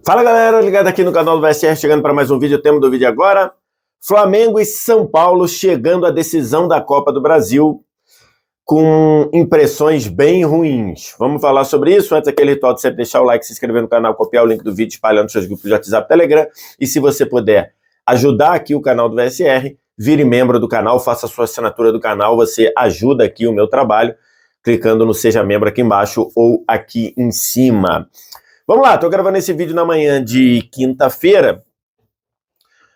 Fala galera, ligado aqui no canal do VSR, chegando para mais um vídeo. O tema do vídeo agora: Flamengo e São Paulo chegando à decisão da Copa do Brasil com impressões bem ruins. Vamos falar sobre isso. Antes, aquele ritual de sempre deixar o like, se inscrever no canal, copiar o link do vídeo, espalhar nos seus grupos de WhatsApp e Telegram. E se você puder ajudar aqui o canal do VSR, vire membro do canal, faça a sua assinatura do canal, você ajuda aqui o meu trabalho, clicando no Seja Membro aqui embaixo ou aqui em cima. Vamos lá, estou gravando esse vídeo na manhã de quinta-feira,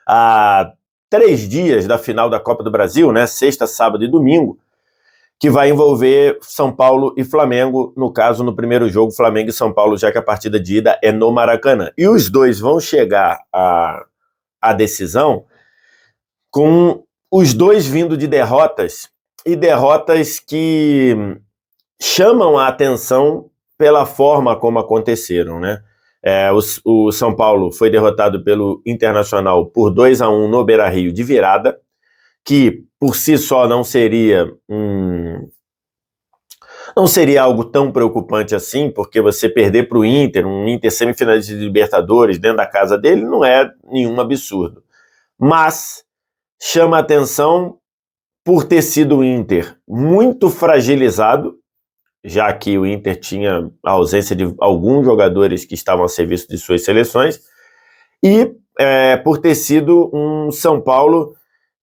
há 3 dias da final da Copa do Brasil, né? Sexta, sábado e domingo, que vai envolver São Paulo e Flamengo, no caso, no primeiro jogo, Flamengo e São Paulo, já que a partida de ida é no Maracanã. E os dois vão chegar à decisão com os dois vindo de derrotas, e derrotas que chamam a atenção pela forma como aconteceram, né? O São Paulo foi derrotado pelo Internacional por 2-1 no Beira-Rio de virada, que por si só não seria algo tão preocupante assim, porque você perder para o Inter, um Inter semifinalista de Libertadores dentro da casa dele, não é nenhum absurdo. Mas chama a atenção por ter sido o Inter muito fragilizado, já que o Inter tinha a ausência de alguns jogadores que estavam a serviço de suas seleções, e por ter sido um São Paulo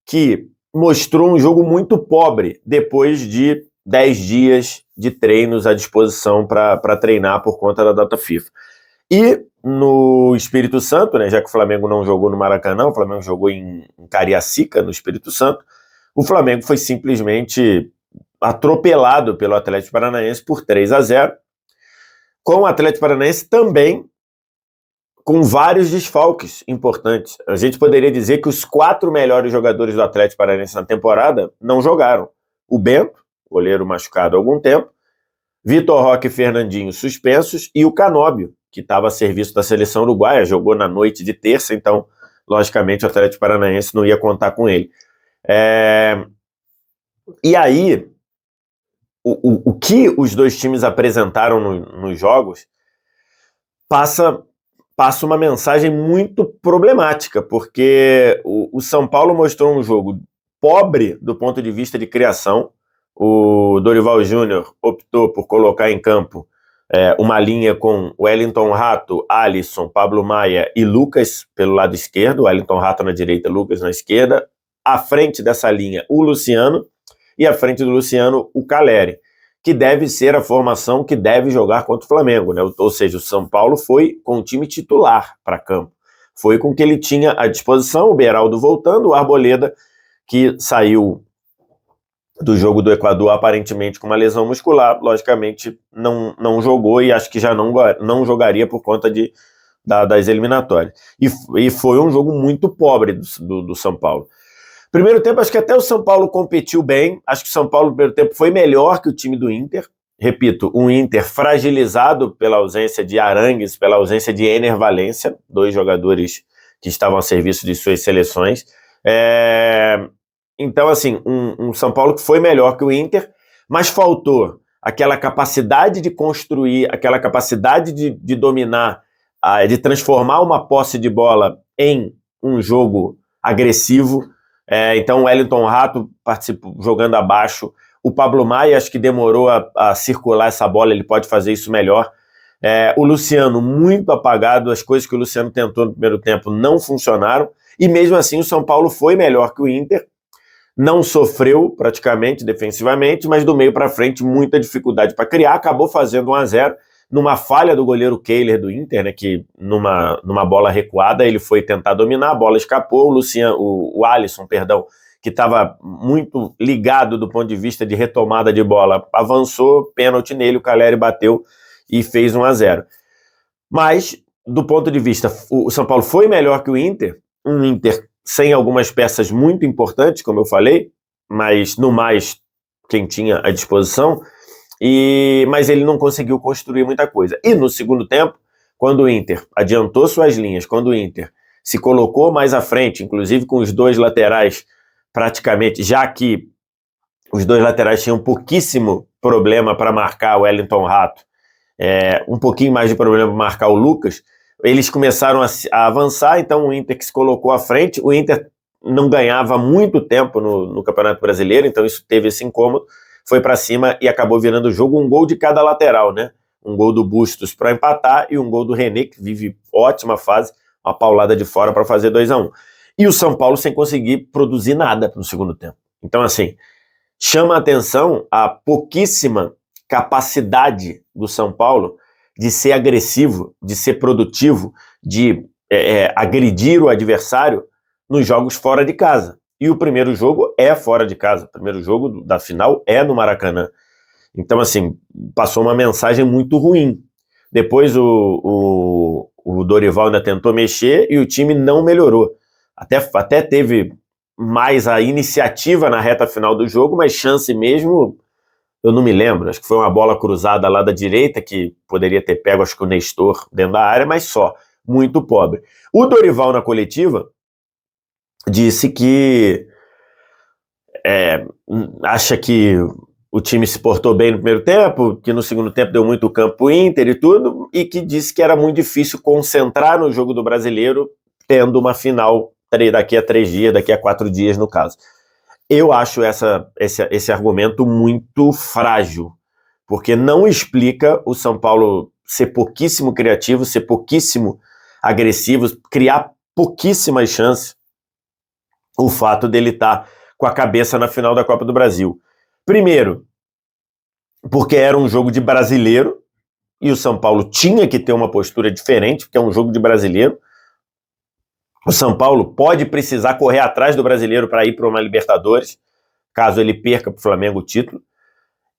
que mostrou um jogo muito pobre depois de 10 dias de treinos à disposição para treinar por conta da data FIFA. E no Espírito Santo, né, já que o Flamengo não jogou no Maracanã, o Flamengo jogou em Cariacica, no Espírito Santo, o Flamengo foi simplesmente atropelado pelo Atlético Paranaense por 3-0, com o Atlético Paranaense também com vários desfalques importantes. A gente poderia dizer que os 4 melhores jogadores do Atlético Paranaense na temporada não jogaram. O Bento, goleiro machucado há algum tempo, Vitor Roque e Fernandinho suspensos, e o Canóbio, que estava a serviço da seleção uruguaia, jogou na noite de terça, então, logicamente, o Atlético Paranaense não ia contar com ele. E aí, o que os dois times apresentaram nos jogos passa uma mensagem muito problemática, porque o São Paulo mostrou um jogo pobre do ponto de vista de criação. O Dorival Júnior optou por colocar em campo uma linha com Wellington Rato, Alisson, Pablo Maia e Lucas pelo lado esquerdo, Wellington Rato na direita, Lucas na esquerda. À frente dessa linha, o Luciano, e à frente do Luciano, o Caleri, que deve ser a formação que deve jogar contra o Flamengo, né? Ou seja, o São Paulo foi com o time titular para campo. Foi com o que ele tinha à disposição, o Beraldo voltando, o Arboleda, que saiu do jogo do Equador aparentemente com uma lesão muscular, logicamente não jogou, e acho que já não jogaria por conta das eliminatórias. E foi um jogo muito pobre do São Paulo. Primeiro tempo, acho que até o São Paulo competiu bem. Acho que o São Paulo no primeiro tempo foi melhor que o time do Inter. Repito, um Inter fragilizado pela ausência de Arangues, pela ausência de Ener Valencia, 2 jogadores que estavam a serviço de suas seleções. Então, assim, um São Paulo que foi melhor que o Inter, mas faltou aquela capacidade de construir, aquela capacidade de dominar, de transformar uma posse de bola em um jogo agressivo. Então o Wellington Rato participou jogando abaixo, o Pablo Maia acho que demorou a circular essa bola, ele pode fazer isso melhor. O Luciano muito apagado, as coisas que o Luciano tentou no primeiro tempo não funcionaram, e mesmo assim o São Paulo foi melhor que o Inter, não sofreu praticamente defensivamente, mas do meio para frente muita dificuldade para criar, acabou fazendo 1-0, numa falha do goleiro Kehler do Inter, né, que numa bola recuada ele foi tentar dominar, a bola escapou, o Alisson, que estava muito ligado do ponto de vista de retomada de bola, avançou, pênalti nele, o Caleri bateu e fez 1-0. Mas, do ponto de vista, o São Paulo foi melhor que o Inter, um Inter sem algumas peças muito importantes, como eu falei, mas no mais quem tinha à disposição, mas ele não conseguiu construir muita coisa. E no segundo tempo, quando o Inter adiantou suas linhas, quando o Inter se colocou mais à frente, inclusive com os 2 laterais praticamente, já que os 2 laterais tinham pouquíssimo problema para marcar o Wellington Rato, um pouquinho mais de problema para marcar o Lucas, eles começaram a avançar, então o Inter que se colocou à frente, o Inter não ganhava muito tempo no Campeonato Brasileiro, então isso teve esse incômodo, foi para cima e acabou virando o jogo, um gol de cada lateral, né? Um gol do Bustos para empatar e um gol do René, que vive ótima fase, uma paulada de fora para fazer 2-1. E o São Paulo sem conseguir produzir nada no segundo tempo. Então, assim, chama a atenção a pouquíssima capacidade do São Paulo de ser agressivo, de ser produtivo, de agredir o adversário nos jogos fora de casa. E o primeiro jogo é fora de casa. O primeiro jogo da final é no Maracanã. Então, assim, passou uma mensagem muito ruim. Depois o Dorival ainda tentou mexer e o time não melhorou. Até teve mais a iniciativa na reta final do jogo, mas chance mesmo, eu não me lembro. Acho que foi uma bola cruzada lá da direita, que poderia ter pego, acho que o Nestor, dentro da área, mas só. Muito pobre. O Dorival, na coletiva, disse que acha que o time se portou bem no primeiro tempo, que no segundo tempo deu muito campo pro Inter e tudo, e que disse que era muito difícil concentrar no jogo do Brasileiro, tendo uma final daqui a 3 dias, daqui a 4 dias, no caso. Eu acho esse argumento muito frágil, porque não explica o São Paulo ser pouquíssimo criativo, ser pouquíssimo agressivo, criar pouquíssimas chances, o fato dele estar com a cabeça na final da Copa do Brasil. Primeiro, porque era um jogo de brasileiro, e o São Paulo tinha que ter uma postura diferente, porque é um jogo de brasileiro. O São Paulo pode precisar correr atrás do brasileiro para ir para uma Libertadores, caso ele perca para o Flamengo o título.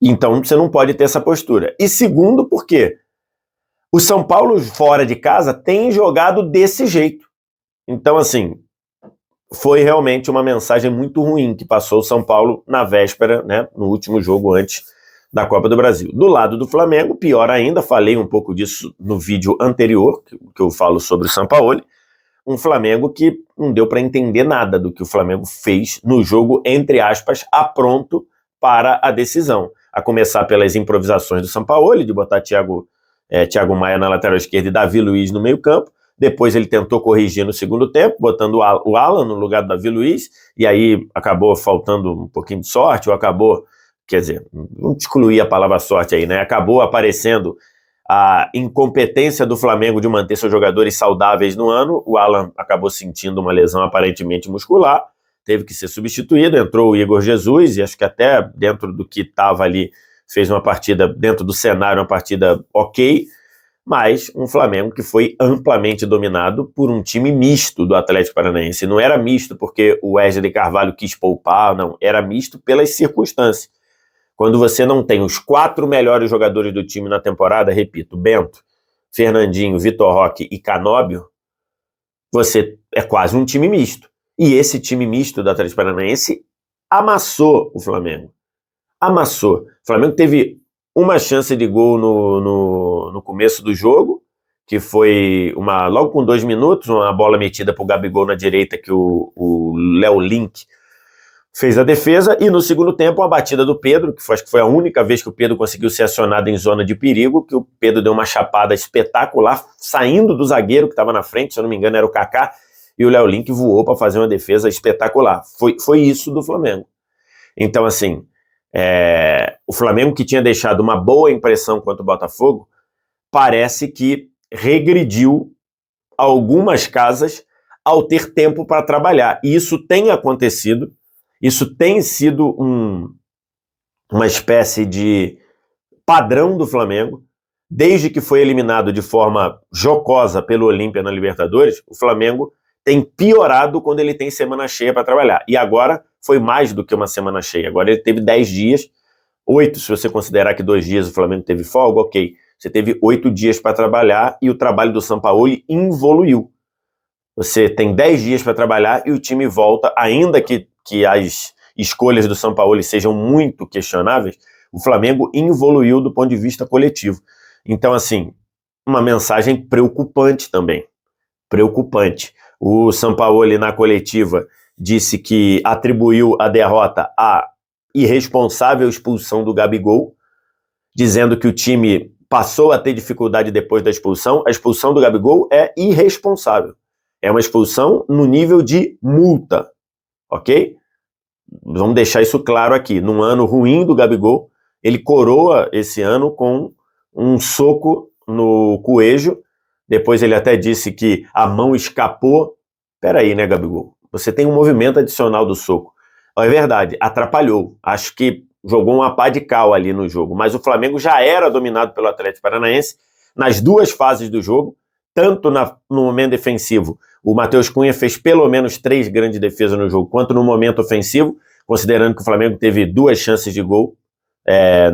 Então você não pode ter essa postura. E segundo, porque o São Paulo fora de casa tem jogado desse jeito. Então, assim, foi realmente uma mensagem muito ruim que passou o São Paulo na véspera, né, no último jogo antes da Copa do Brasil. Do lado do Flamengo, pior ainda, falei um pouco disso no vídeo anterior, que eu falo sobre o Sampaoli, um Flamengo que não deu para entender nada do que o Flamengo fez no jogo, entre aspas, apronto para a decisão. A começar pelas improvisações do Sampaoli, de botar Thiago Maia na lateral esquerda e Davi Luiz no meio campo. Depois ele tentou corrigir no segundo tempo, botando o Alan no lugar do Davi Luiz, e aí acabou faltando um pouquinho de sorte, ou acabou, quer dizer, vamos excluir a palavra sorte aí, né? Acabou aparecendo a incompetência do Flamengo de manter seus jogadores saudáveis no ano. O Alan acabou sentindo uma lesão aparentemente muscular, teve que ser substituído, entrou o Igor Jesus, e acho que até dentro do que estava ali, fez uma partida, dentro do cenário, uma partida ok, mas um Flamengo que foi amplamente dominado por um time misto do Atlético Paranaense. Não era misto porque o Wesley Carvalho quis poupar, não, era misto pelas circunstâncias. Quando você não tem os 4 melhores jogadores do time na temporada, repito, Bento, Fernandinho, Vitor Roque e Canóbio, você é quase um time misto. E esse time misto do Atlético Paranaense amassou o Flamengo. Amassou. O Flamengo teve uma chance de gol no começo do jogo, que foi logo com 2 minutos, uma bola metida para o Gabigol na direita, que o Léo Link fez a defesa, e no segundo tempo a batida do Pedro, que acho que foi a única vez que o Pedro conseguiu ser acionado em zona de perigo, que o Pedro deu uma chapada espetacular, saindo do zagueiro que estava na frente, se eu não me engano era o Kaká, e o Léo Link voou para fazer uma defesa espetacular. Foi isso do Flamengo. Então, assim, o Flamengo, que tinha deixado uma boa impressão contra o Botafogo, parece que regrediu algumas casas ao ter tempo para trabalhar. E isso tem acontecido. Isso tem sido uma espécie de padrão do Flamengo. Desde que foi eliminado de forma jocosa pelo Olímpia na Libertadores, o Flamengo tem piorado quando ele tem semana cheia para trabalhar. E agora foi mais do que uma semana cheia. Agora ele teve 10 dias, 8 se você considerar que 2 dias o Flamengo teve folga, ok. Você teve 8 dias para trabalhar e o trabalho do Sampaoli evoluiu. Você tem 10 dias para trabalhar e o time volta, ainda que as escolhas do Sampaoli sejam muito questionáveis, o Flamengo evoluiu do ponto de vista coletivo. Então, assim, uma mensagem preocupante também. Preocupante. O Sampaoli, na coletiva, disse que atribuiu a derrota à irresponsável expulsão do Gabigol, dizendo que o time passou a ter dificuldade depois da expulsão. A expulsão do Gabigol é irresponsável. É uma expulsão no nível de multa, ok? Vamos deixar isso claro aqui. Num ano ruim do Gabigol, ele coroa esse ano com um soco no Coelho. Depois ele até disse que a mão escapou. Peraí, né, Gabigol? Você tem um movimento adicional do soco. É verdade, atrapalhou. Acho que jogou uma pá de cal ali no jogo. Mas o Flamengo já era dominado pelo Atlético Paranaense nas duas fases do jogo, tanto no momento defensivo. O Matheus Cunha fez pelo menos 3 grandes defesas no jogo, quanto no momento ofensivo, considerando que o Flamengo teve 2 chances de gol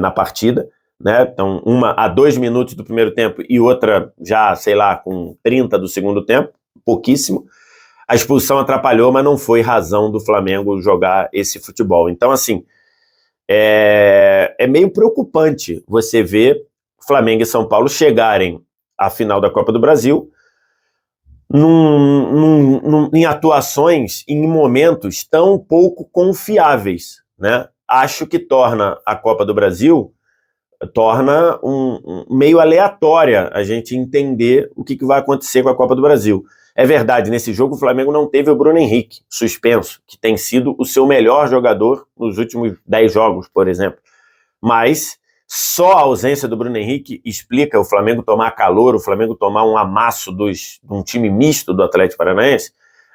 na partida, né? Então, uma a 2 minutos do primeiro tempo e outra já, sei lá, com 30 do segundo tempo, pouquíssimo. A expulsão atrapalhou, mas não foi razão do Flamengo jogar esse futebol. Então, assim, é meio preocupante você ver Flamengo e São Paulo chegarem à final da Copa do Brasil em atuações, em momentos tão pouco confiáveis, né? Acho que torna a Copa do Brasil meio aleatória a gente entender o que vai acontecer com a Copa do Brasil. É verdade, nesse jogo o Flamengo não teve o Bruno Henrique, suspenso, que tem sido o seu melhor jogador nos últimos 10 jogos, por exemplo. Mas só a ausência do Bruno Henrique explica o Flamengo tomar calor, o Flamengo tomar um amasso de um time misto do Atlético Paranaense?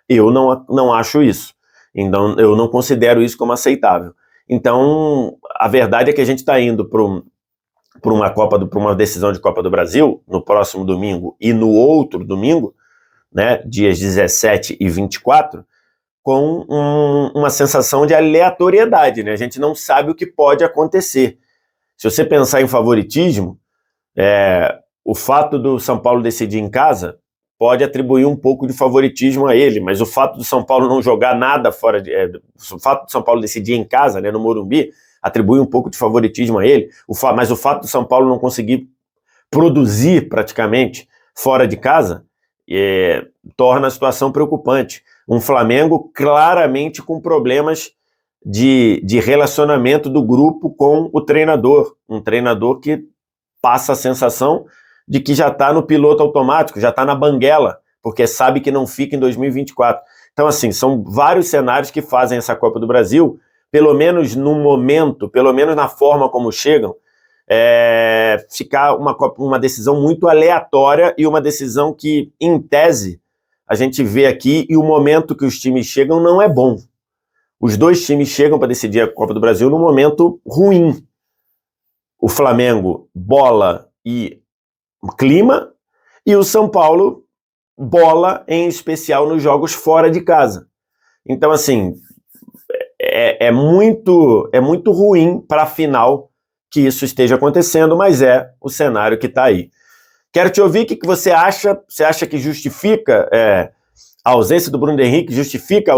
Eu não acho isso. Então, eu não considero isso como aceitável. Então, a verdade é que a gente está indo para uma decisão de Copa do Brasil no próximo domingo e no outro domingo, né, dias 17 e 24, com uma sensação de aleatoriedade, né? A gente não sabe o que pode acontecer. Se você pensar em favoritismo, o fato do São Paulo decidir em casa pode atribuir um pouco de favoritismo a ele, mas o fato do São Paulo não jogar nada fora o fato do São Paulo decidir em casa, né, no Morumbi, atribui um pouco de favoritismo a ele, mas o fato do São Paulo não conseguir produzir praticamente fora de casa torna a situação preocupante. Um Flamengo claramente com problemas de relacionamento do grupo com o treinador, um treinador que passa a sensação de que já está no piloto automático, já está na banguela, porque sabe que não fica em 2024. Então, assim, são vários cenários que fazem essa Copa do Brasil, pelo menos no momento, pelo menos na forma como chegam, ficar uma decisão muito aleatória e uma decisão que, em tese, a gente vê aqui e o momento que os times chegam não é bom. Os dois times chegam para decidir a Copa do Brasil num momento ruim. O Flamengo, bola e clima, e o São Paulo, bola, em especial nos jogos fora de casa. Então, assim, é muito ruim para a final que isso esteja acontecendo, mas é o cenário que está aí. Quero te ouvir o que você acha. Você acha que justifica a ausência do Bruno Henrique, justifica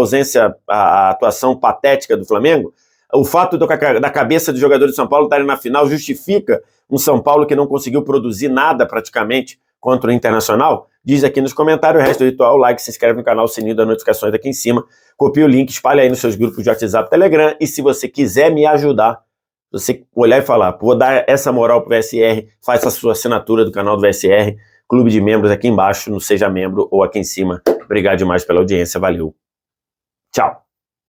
a atuação patética do Flamengo? O fato da cabeça dos jogadores de São Paulo estarem na final justifica um São Paulo que não conseguiu produzir nada praticamente contra o Internacional? Diz aqui nos comentários. O resto do ritual, like, se inscreve no canal, sininho das notificações aqui em cima, copia o link, espalha aí nos seus grupos de WhatsApp, Telegram, e se você quiser me ajudar, você olhar e falar, vou dar essa moral pro VSR, faça a sua assinatura do canal do VSR, clube de membros aqui embaixo, no Seja Membro ou aqui em cima. Obrigado demais pela audiência, valeu. Tchau.